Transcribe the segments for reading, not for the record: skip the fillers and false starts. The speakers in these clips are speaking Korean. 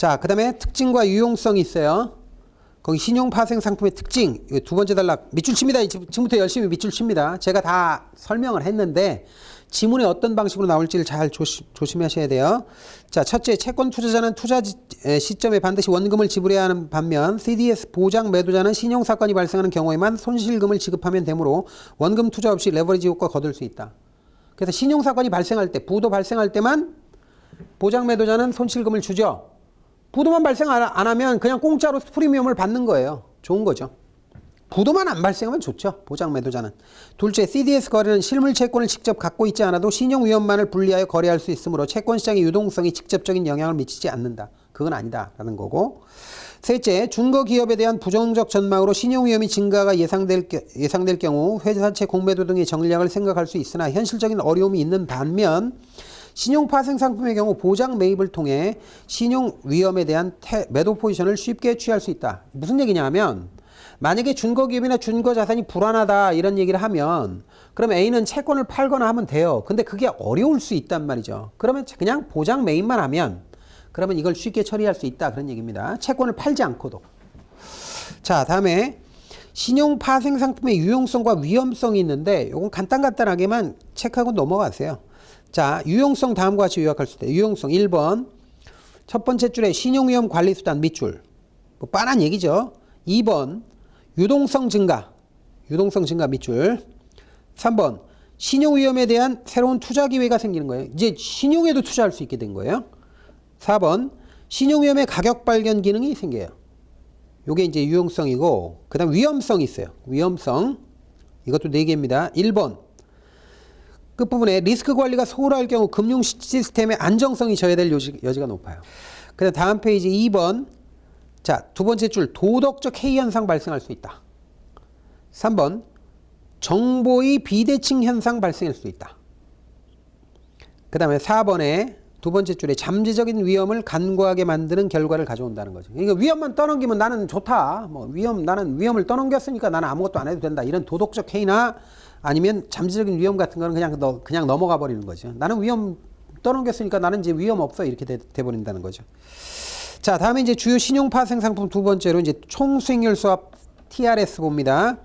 자, 그 다음에 특징과 유용성이 있어요. 거기 신용파생 상품의 특징, 이거 두 번째 단락 밑줄 칩니다. 지금부터 열심히 밑줄 칩니다. 제가 다 설명을 했는데 지문에 어떤 방식으로 나올지를 잘 조심하셔야 돼요. 자, 첫째, 채권 투자자는 투자 시점에 반드시 원금을 지불해야 하는 반면 CDS 보장 매도자는 신용사건이 발생하는 경우에만 손실금을 지급하면 되므로 원금 투자 없이 레버리지 효과 거둘 수 있다. 그래서 신용사건이 발생할 때, 부도 발생할 때만 보장 매도자는 손실금을 주죠. 부도만 발생 안 하면 그냥 공짜로 프리미엄을 받는 거예요. 좋은 거죠. 부도만 안 발생하면 좋죠. 보장 매도자는. 둘째, CDS 거래는 실물 채권을 직접 갖고 있지 않아도 신용 위험만을 분리하여 거래할 수 있으므로 채권 시장의 유동성이 직접적인 영향을 미치지 않는다. 그건 아니다라는 거고. 셋째, 준거 기업에 대한 부정적 전망으로 신용 위험이 증가가 예상될 경우 회사채 공매도 등의 전략을 생각할 수 있으나 현실적인 어려움이 있는 반면 신용 파생 상품의 경우 보장 매입을 통해 신용 위험에 대한 매도 포지션을 쉽게 취할 수 있다. 무슨 얘기냐 하면 만약에 준거 기업이나 준거 자산이 불안하다 이런 얘기를 하면 그럼 A는 채권을 팔거나 하면 돼요. 근데 그게 어려울 수 있단 말이죠. 그러면 그냥 보장 매입만 하면 그러면 이걸 쉽게 처리할 수 있다 그런 얘기입니다. 채권을 팔지 않고도. 자, 다음에 신용 파생 상품의 유용성과 위험성이 있는데 이건 간단하게만 체크하고 넘어가세요. 자, 유용성 다음과 같이 요약할 수 있다. 유용성 1번 첫 번째 줄에 신용위험 관리수단 밑줄 뭐 빤한 얘기죠. 2번 유동성 증가 밑줄 3번 신용위험에 대한 새로운 투자 기회가 생기는 거예요. 이제 신용에도 투자할 수 있게 된 거예요. 4번 신용위험의 가격 발견 기능이 생겨요. 요게 이제 유용성이고 그 다음 위험성이 있어요. 위험성 이것도 4개입니다. 1번 끝부분에 리스크 관리가 소홀할 경우 금융 시스템의 안정성이 저해될 여지가 높아요. 그 다음 페이지 2번 자, 두 번째 줄 도덕적 해이 현상 발생할 수 있다. 3번 정보의 비대칭 현상 발생할 수 있다. 그 다음에 4번에 두 번째 줄에 잠재적인 위험을 간과하게 만드는 결과를 가져온다는 거죠. 그러니까 위험만 떠넘기면 나는 좋다. 나는 위험을 떠넘겼으니까 나는 아무것도 안 해도 된다. 이런 도덕적 해이나 아니면 잠재적인 위험 같은 거는 그냥 넘어가 버리는 거죠. 나는 위험 떠넘겼으니까 나는 이제 위험 없어 이렇게 돼 버린다는 거죠. 자, 다음에 이제 주요 신용 파생 상품 두 번째로 이제 총수익률 수합 TRS 봅니다.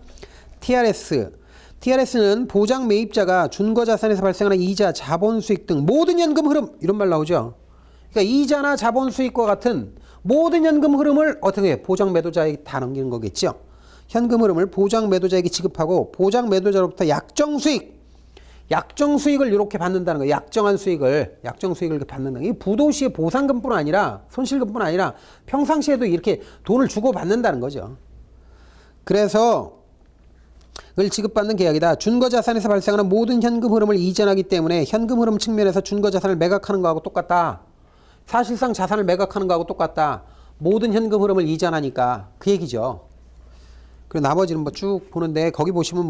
TRS는 보장 매입자가 준거 자산에서 발생하는 이자, 자본 수익 등 모든 현금 흐름 이런 말 나오죠. 그러니까 이자나 자본 수익과 같은 모든 현금 흐름을 어떻게 해? 보장 매도자에게 다 넘기는 거겠죠. 현금 흐름을 보장 매도자에게 지급하고 보장 매도자로부터 약정 수익을 이렇게 받는다는 거예요. 약정 수익을 이렇게 받는다. 이 부도 시에 보상금뿐 아니라 손실금뿐 아니라 평상시에도 이렇게 돈을 주고 받는다는 거죠. 그래서 을 지급받는 계약이다. 준거 자산에서 발생하는 모든 현금 흐름을 이전하기 때문에 현금 흐름 측면에서 준거 자산을 매각하는 거하고 똑같다. 사실상 자산을 매각하는 거하고 똑같다. 모든 현금 흐름을 이전하니까 그 얘기죠. 그리고 나머지는 뭐 쭉 보는데 거기 보시면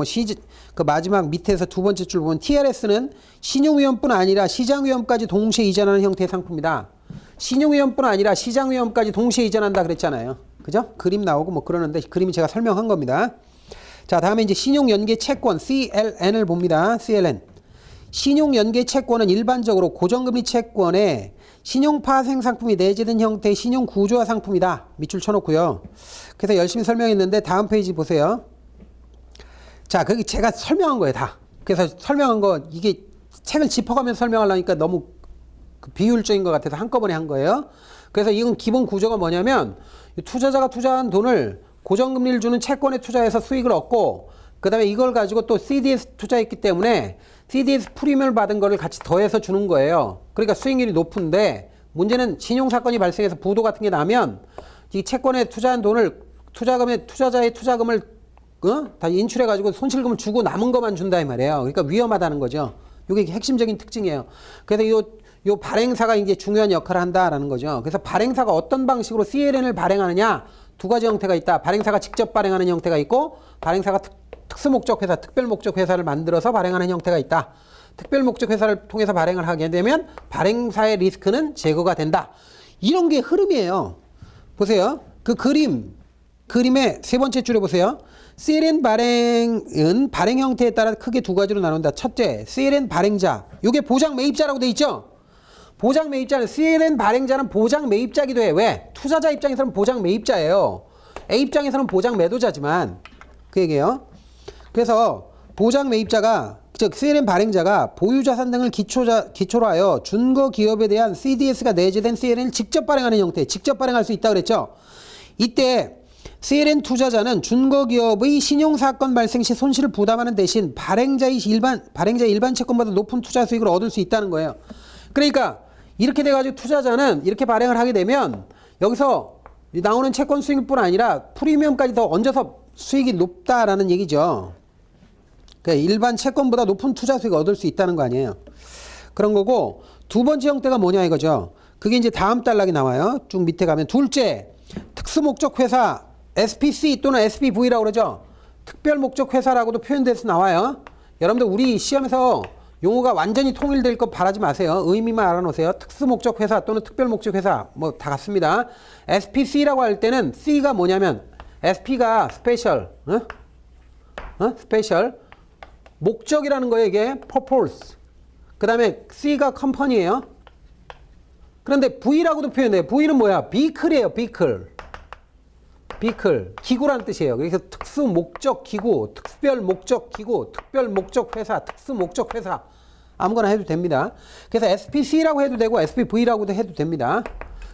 그 마지막 밑에서 두 번째 줄 보면 TRS는 신용위험뿐 아니라 시장위험까지 동시에 이전하는 형태의 상품이다. 신용위험뿐 아니라 시장위험까지 동시에 이전한다 그랬잖아요. 그죠? 그림 나오고 뭐 그러는데 그림이 제가 설명한 겁니다. 자, 다음에 이제 신용연계 채권 CLN을 봅니다. CLN. 신용연계 채권은 일반적으로 고정금리 채권에 신용파생 상품이 내재된 형태의 신용구조화 상품이다. 밑줄 쳐놓고요. 그래서 열심히 설명했는데 다음 페이지 보세요. 자, 거기 제가 설명한 거예요, 다. 그래서 설명한 거 이게 책을 짚어가면서 설명하려니까 너무 비효율적인 것 같아서 한꺼번에 한 거예요. 그래서 이건 기본 구조가 뭐냐면 투자자가 투자한 돈을 고정금리를 주는 채권에 투자해서 수익을 얻고 그 다음에 이걸 가지고 또 CDS 투자했기 때문에 CDS 프리미엄을 받은 거를 같이 더해서 주는 거예요. 그러니까 수익률이 높은데 문제는 신용사건이 발생해서 부도 같은 게 나면 이 채권에 투자한 돈을 투자자의 투자금을 다 인출해가지고 손실금을 주고 남은 것만 준다 이 말이에요. 그러니까 위험하다는 거죠. 이게 핵심적인 특징이에요. 그래서 요 발행사가 이제 중요한 역할을 한다라는 거죠. 그래서 발행사가 어떤 방식으로 CLN을 발행하느냐 두 가지 형태가 있다. 발행사가 직접 발행하는 형태가 있고 발행사가 특수목적회사, 특별목적회사를 만들어서 발행하는 형태가 있다. 특별목적회사를 통해서 발행을 하게 되면 발행사의 리스크는 제거가 된다. 이런 게 흐름이에요. 보세요. 그 그림의 세 번째 줄에 보세요. CLN 발행은 발행 형태에 따라 크게 두 가지로 나눈다. 첫째, CLN 발행자. 이게 보장 매입자라고 돼 있죠. 보장 매입자는 CLN 발행자는 보장 매입자기도 해. 왜? 투자자 입장에서는 보장 매입자예요. A 입장에서는 보장 매도자지만 그 얘기예요. 그래서 보장 매입자가 즉 CLN 발행자가 보유자산 등을 기초로 하여 준거 기업에 대한 CDS가 내재된 CLN을 직접 발행하는 형태, 직접 발행할 수 있다 그랬죠. 이때 CLN 투자자는 준거 기업의 신용 사건 발생 시 손실을 부담하는 대신 발행자의 일반 채권보다 높은 투자 수익을 얻을 수 있다는 거예요. 그러니까 이렇게 돼가지고 투자자는 이렇게 발행을 하게 되면 여기서 나오는 채권 수익뿐 아니라 프리미엄까지 더 얹어서 수익이 높다라는 얘기죠. 그러니까 일반 채권보다 높은 투자 수익을 얻을 수 있다는 거 아니에요. 그런 거고 두 번째 형태가 뭐냐 이거죠. 그게 이제 다음 단락에 나와요. 쭉 밑에 가면 둘째 특수목적 회사 SPC 또는 SPV라고 그러죠. 특별목적회사라고도 표현돼서 나와요. 여러분들 우리 시험에서 용어가 완전히 통일될 것 바라지 마세요. 의미만 알아놓으세요. 특수목적회사 또는 특별목적회사 뭐 다 같습니다. SPC라고 할 때는 C가 뭐냐면 SP가 스페셜, 스페셜 목적이라는 거예요. 이게 purpose. 그 다음에 C가 컴퍼니예요. 그런데 V라고도 표현돼요. V는 뭐야? vehicle이에요. vehicle, 기구라는 뜻이에요. 그래서 특수 목적 기구, 특별 목적 기구, 특별 목적 회사, 특수 목적 회사 아무거나 해도 됩니다. 그래서 SPC라고 해도 되고 SPV라고도 해도 됩니다.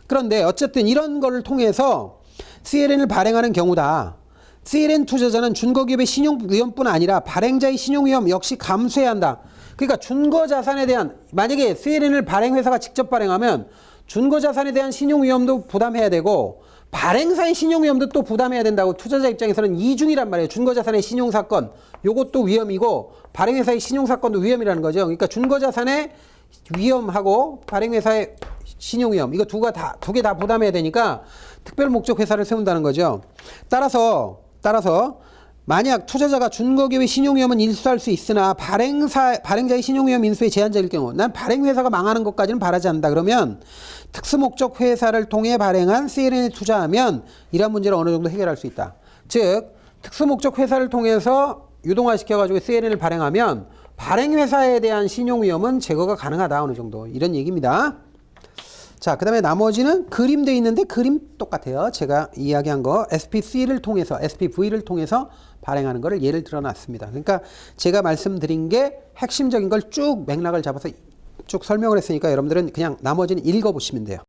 그런데 어쨌든 이런 거를 통해서 CLN을 발행하는 경우다. CLN 투자자는 준거기업의 신용위험뿐 아니라 발행자의 신용위험 역시 감수해야 한다. 그러니까 준거자산에 대한 만약에 CLN을 발행회사가 직접 발행하면 준거자산에 대한 신용위험도 부담해야 되고 발행사의 신용위험도 또 부담해야 된다고 투자자 입장에서는 이중이란 말이에요. 준거자산의 신용사건 요것도 위험이고 발행회사의 신용사건도 위험이라는 거죠. 그러니까 준거자산의 위험하고 발행회사의 신용위험 이거 두 개 다 부담해야 되니까 특별목적회사를 세운다는 거죠. 따라서 만약 투자자가 준거기업의 신용위험은 인수할 수 있으나 발행자의 신용위험 인수에 제한적일 경우 난 발행회사가 망하는 것까지는 바라지 않는다. 그러면 특수목적 회사를 통해 발행한 CLN에 투자하면 이러한 문제를 어느 정도 해결할 수 있다. 즉 특수목적 회사를 통해서 유동화시켜가지고 CLN을 발행하면 발행회사에 대한 신용위험은 제거가 가능하다. 어느 정도 이런 얘기입니다. 자, 그 다음에 나머지는 그림 돼 있는데 그림 똑같아요. 제가 이야기한 거 SPC를 통해서 SPV를 통해서 발행하는 거를 예를 들어 놨습니다. 그러니까 제가 말씀드린 게 핵심적인 걸 쭉 맥락을 잡아서 쭉 설명을 했으니까 여러분들은 그냥 나머지는 읽어 보시면 돼요.